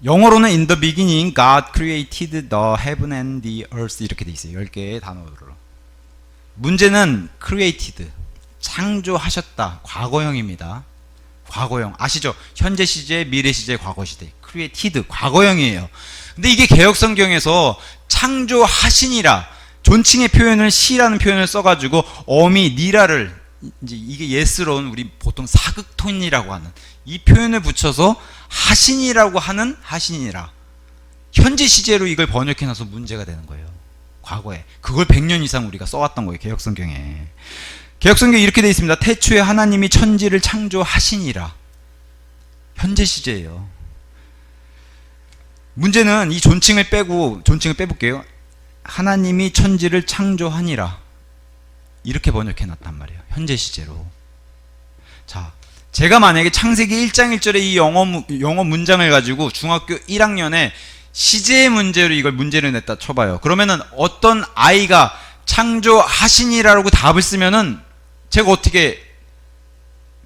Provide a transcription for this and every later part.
영어로는 in the beginning God created the heaven and the earth 이렇게 돼 있어요. 10개의 단어로. 문제는 created, 창조하셨다. 과거형입니다. 과거형. 아시죠? 현재 시제, 미래 시제, 과거 시제. created, 과거형이에요. 근데 이게 개역성경에서 창조하시니라, 존칭의 표현을 시라는 표현을 써가지고 어미, 니라를, 이제 이게 예스러운 우리 보통 사극톤이라고 하는 이 표현을 붙여서 하신이라고 하는 하신이라, 현재 시제로 이걸 번역해놔서 문제가 되는 거예요. 과거에. 그걸 100년 이상 우리가 써왔던 거예요. 개역성경에. 개역성경에 이렇게 되어 있습니다. 태초에 하나님이 천지를 창조하시니라. 현재 시제예요. 문제는 이 존칭을 빼볼게요. 하나님이 천지를 창조하니라. 이렇게 번역해놨단 말이에요. 현재 시제로. 자, 제가 만약에 창세기 1장 1절의 이 영어 문장을 가지고 중학교 1학년에 시제의 문제로 이걸 문제를 냈다 쳐봐요. 그러면은 어떤 아이가 창조하시니라고 답을 쓰면은 제가 어떻게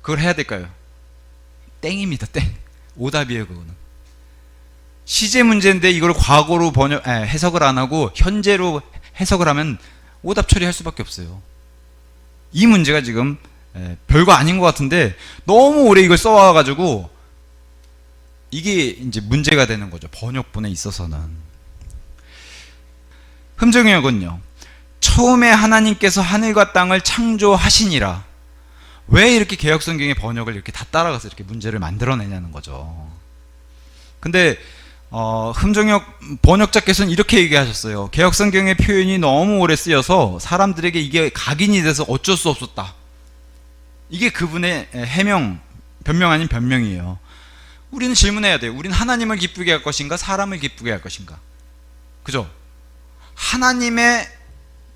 그걸 해야 될까요? 땡입니다. 땡. 오답이에요. 그거는. 시제 문제인데 이걸 과거로 해석을 안 하고 현재로 해석을 하면 오답 처리할 수밖에 없어요. 이 문제가 지금 별거 아닌 것 같은데 너무 오래 이걸 써와가지고 이게 이제 문제가 되는 거죠. 번역본에 있어서는. 흠정역은요, 처음에 하나님께서 하늘과 땅을 창조하시니라. 왜 이렇게 개역성경의 번역을 이렇게 다 따라가서 이렇게 문제를 만들어내냐는 거죠. 근데 흠정역 번역자께서는 이렇게 얘기하셨어요. 개역성경의 표현이 너무 오래 쓰여서 사람들에게 이게 각인이 돼서 어쩔 수 없었다. 이게 그분의 변명 아닌 변명이에요. 우리는 질문해야 돼요. 우리는 하나님을 기쁘게 할 것인가, 사람을 기쁘게 할 것인가? 그죠? 하나님의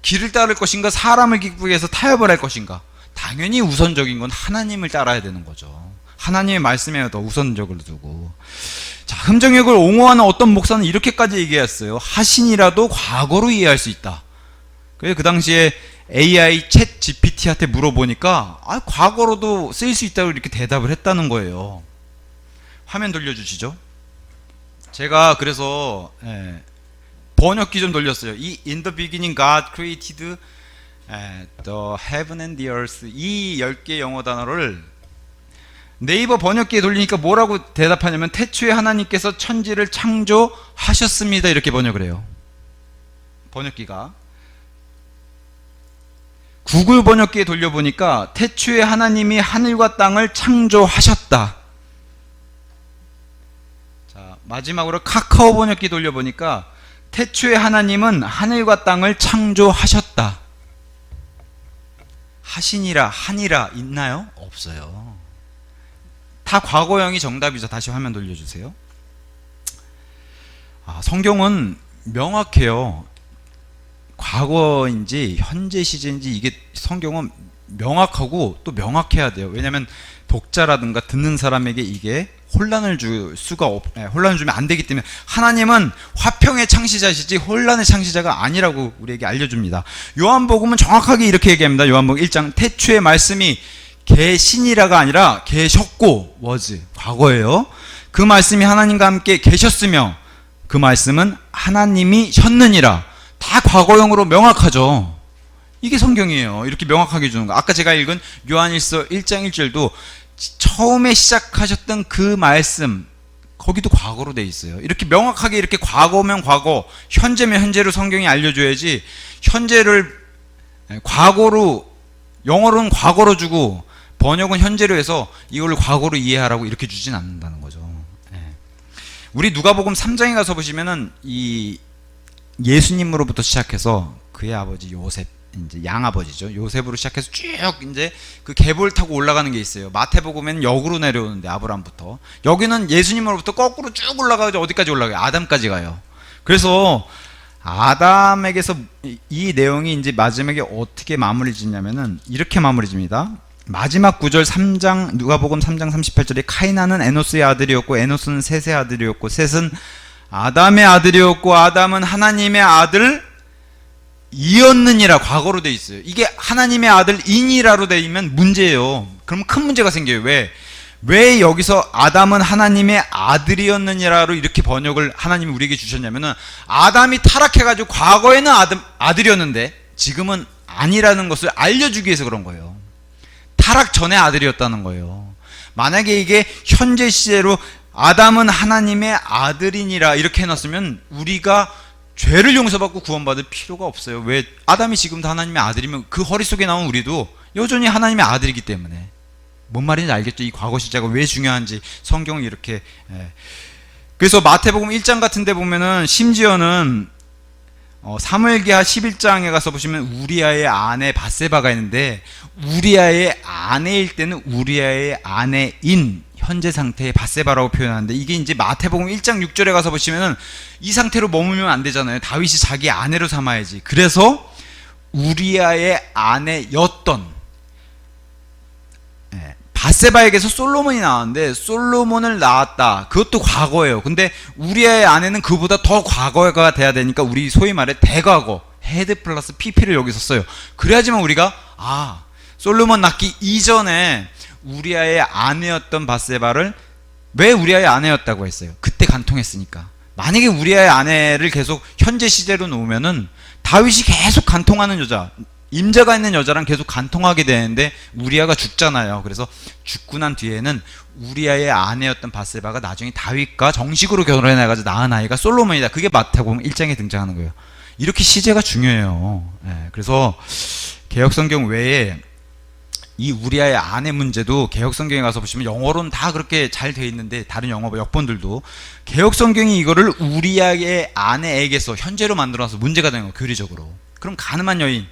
길을 따를 것인가, 사람을 기쁘게 해서 타협을 할 것인가? 당연히 우선적인 건 하나님을 따라야 되는 거죠. 하나님의 말씀에 더 우선적으로 두고. 자, 흠정역을 옹호하는 어떤 목사는 이렇게까지 얘기했어요. 하신이라도 과거로 이해할 수 있다. 그래서 그 당시에 AI 챗 GPT한테 물어보니까 과거로도 쓰일 수 있다고 이렇게 대답을 했다는 거예요. 화면 돌려주시죠. 제가 그래서 번역기 좀 돌렸어요. 이 In the beginning God created the heaven and the earth, 이 10개 영어 단어를 네이버 번역기에 돌리니까 뭐라고 대답하냐면 태초에 하나님께서 천지를 창조하셨습니다. 이렇게 번역을 해요. 번역기가. 구글 번역기에 돌려보니까 태초에 하나님이 하늘과 땅을 창조하셨다. 자, 마지막으로 카카오 번역기 돌려보니까 태초에 하나님은 하늘과 땅을 창조하셨다. 하시니라, 하니라 있나요? 없어요. 다 과거형이 정답이죠. 다시 화면 돌려주세요. 성경은 명확해요. 과거인지 현재 시제인지 이게 성경은 명확하고 또 명확해야 돼요. 왜냐하면 독자라든가 듣는 사람에게 이게 혼란을 혼란을 주면 안 되기 때문에 하나님은 화평의 창시자시지 혼란의 창시자가 아니라고 우리에게 알려줍니다. 요한복음은 정확하게 이렇게 얘기합니다. 요한복음 1장 태초의 말씀이 계시니라가 아니라 계셨고 was 과거예요. 그 말씀이 하나님과 함께 계셨으며 그 말씀은 하나님이 셨느니라. 다 과거형으로 명확하죠. 이게 성경이에요. 이렇게 명확하게 주는 거. 아까 제가 읽은 요한일서 1장 1절도 처음에 시작하셨던 그 말씀, 거기도 과거로 돼 있어요. 이렇게 명확하게 이렇게 과거면 과거, 현재면 현재로 성경이 알려줘야지 현재를 과거로, 영어로는 과거로 주고 번역은 현재로 해서 이걸 과거로 이해하라고 이렇게 주진 않는다는 거죠. 우리 누가복음 3장에 가서 보시면은 이 예수님으로부터 시작해서 그의 아버지 요셉, 이제 양아버지죠. 요셉으로 시작해서 쭉 이제 그 계보를 타고 올라가는 게 있어요. 마태복음에는 역으로 내려오는데 아브라함부터. 여기는 예수님으로부터 거꾸로 쭉 올라가서 어디까지 올라가요? 아담까지 가요. 그래서 아담에게서 이 내용이 이제 마지막에 어떻게 마무리 짓냐면은 이렇게 마무리 집니다. 마지막 구절 3장, 누가복음 3장 38절에 카이나는 에노스의 아들이었고 에노스는 셋의 아들이었고 셋은 아담의 아들이었고 아담은 하나님의 아들 이었느니라. 과거로 돼 있어요. 이게 하나님의 아들 이니라로 돼 있으면 문제예요. 그럼 큰 문제가 생겨요. 왜 여기서 아담은 하나님의 아들이었느냐로 이렇게 번역을 하나님이 우리에게 주셨냐면은, 아담이 타락해가지고 과거에는 아들이었는데 지금은 아니라는 것을 알려주기 위해서 그런 거예요. 타락 전에 아들이었다는 거예요. 만약에 이게 현재 시제로 아담은 하나님의 아들이니라 이렇게 해놨으면 우리가 죄를 용서받고 구원받을 필요가 없어요. 왜? 아담이 지금도 하나님의 아들이면 그 허리 속에 나온 우리도 여전히 하나님의 아들이기 때문에. 뭔 말인지 알겠죠? 이 과거 시제가 왜 중요한지 성경을 이렇게. 그래서 마태복음 1장 같은 데 보면은 심지어는 사무엘기하 11장에 가서 보시면 우리아의 아내 밧세바가 있는데, 우리아의 아내일 때는 우리아의 아내인 현재 상태의 밧세바라고 표현하는데, 이게 이제 마태복음 1장 6절에 가서 보시면은 이 상태로 머물면 안 되잖아요. 다윗이 자기 아내로 삼아야지. 그래서 우리아의 아내였던 밧세바에게서 솔로몬이 나왔는데, 솔로몬을 낳았다. 그것도 과거예요. 근데 우리아의 아내는 그보다 더 과거가 돼야 되니까 우리 소위 말해 대과거, 헤드 플러스 PP를 여기서 써요. 그래야지만 우리가 솔로몬 낳기 이전에 우리아의 아내였던 밧세바를 왜 우리아의 아내였다고 했어요? 그때 간통했으니까. 만약에 우리아의 아내를 계속 현재 시제로 놓으면은 다윗이 계속 간통하는 여자, 임자가 있는 여자랑 계속 간통하게 되는데 우리아가 죽잖아요. 그래서 죽고 난 뒤에는 우리아의 아내였던 밧세바가 나중에 다윗과 정식으로 결혼해가지고 낳은 아이가 솔로몬이다. 그게 마태복음 1장에 등장하는 거예요. 이렇게 시제가 중요해요. 그래서 개혁성경 외에 이 우리아의 아내 문제도 개혁성경에 가서 보시면 영어로는 다 그렇게 잘 돼 있는데, 다른 영어 역본들도 개혁성경이 이거를 우리아의 아내에게서 현재로 만들어서 문제가 되는 거예요. 교리적으로. 그럼 가늠한 여인,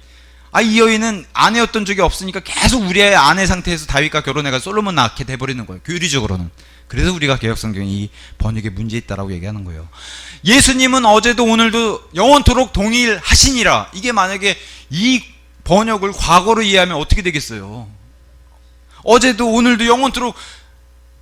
이 여인은 아내였던 적이 없으니까 계속 우리아의 아내 상태에서 다윗과 결혼해서 솔로몬 낳게 돼버리는 거예요. 교리적으로는. 그래서 우리가 개혁성경이 이 번역에 문제 있다라고 얘기하는 거예요. 예수님은 어제도 오늘도 영원토록 동일하시니라. 이게 만약에 이 번역을 과거로 이해하면 어떻게 되겠어요? 어제도 오늘도 영원토록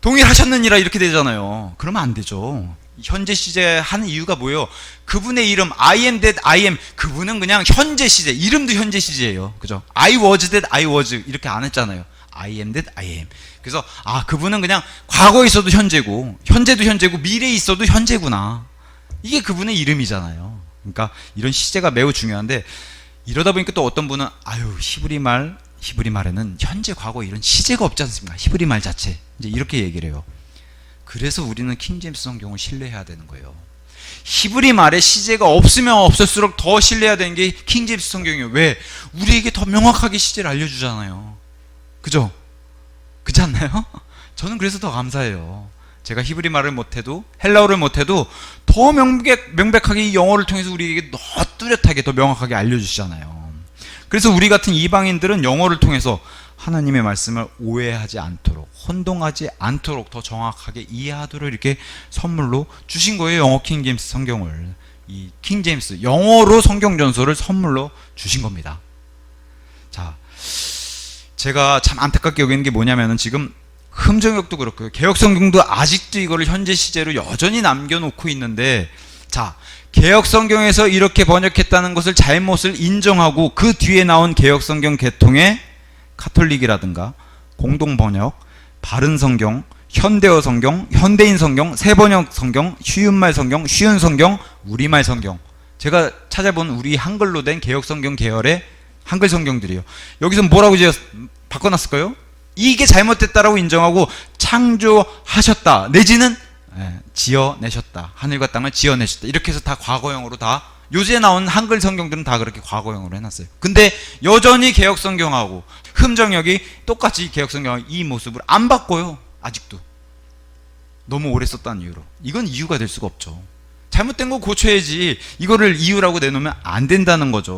동일하셨느니라 이렇게 되잖아요. 그러면 안 되죠. 현재 시제 하는 이유가 뭐예요? 그분의 이름 I am that I am, 그분은 그냥 현재 시제, 이름도 현재 시제예요. 그죠? I was that I was 이렇게 안 했잖아요. I am that I am. 그래서 그분은 그냥 과거에 있어도 현재고, 현재도 현재고, 미래에 있어도 현재구나. 이게 그분의 이름이잖아요. 그러니까 이런 시제가 매우 중요한데, 이러다 보니까 또 어떤 분은 히브리 말에는 현재, 과거 이런 시제가 없지 않습니까? 히브리 말 자체. 이제 이렇게 얘기를 해요. 그래서 우리는 킹제임스 성경을 신뢰해야 되는 거예요. 히브리 말에 시제가 없으면 없을수록 더 신뢰해야 되는 게 킹제임스 성경이에요. 왜? 우리에게 더 명확하게 시제를 알려주잖아요. 그죠? 그렇지 않나요? 저는 그래서 더 감사해요. 제가 히브리 말을 못해도, 헬라어를 못해도 더 명백하게 이 영어를 통해서 우리에게 더 뚜렷하게, 더 명확하게 알려주시잖아요. 그래서 우리 같은 이방인들은 영어를 통해서 하나님의 말씀을 오해하지 않도록, 혼동하지 않도록 더 정확하게 이해하도록 이렇게 선물로 주신 거예요. 영어 킹제임스 성경을. 이 킹제임스 영어로 성경 전서를 선물로 주신 겁니다. 자, 제가 참 안타깝게 여기는 게 뭐냐면은, 지금 흠정역도 그렇고요, 개혁성경도 아직도 이거를 현재 시제로 여전히 남겨놓고 있는데, 자, 개혁성경에서 이렇게 번역했다는 것을 잘못을 인정하고 그 뒤에 나온 개혁성경 계통의 카톨릭이라든가 공동번역, 바른성경, 현대어 성경, 현대인 성경, 새번역 성경, 쉬운말 성경, 쉬운 성경, 우리말 성경, 제가 찾아본 우리 한글로 된 개혁성경 계열의 한글 성경들이에요. 여기서 뭐라고 바꿔놨을까요? 이게 잘못됐다라고 인정하고 창조하셨다, 내지는 지어내셨다, 하늘과 땅을 지어내셨다, 이렇게 해서 다 과거형으로, 다 요새 나온 한글 성경들은 다 그렇게 과거형으로 해놨어요. 근데 여전히 개혁성경하고 흠정역이 똑같이 개혁성경하고 이 모습을 안 바꿔요. 아직도. 너무 오래 썼다는 이유로. 이건 이유가 될 수가 없죠. 잘못된 거 고쳐야지, 이거를 이유라고 내놓으면 안 된다는 거죠.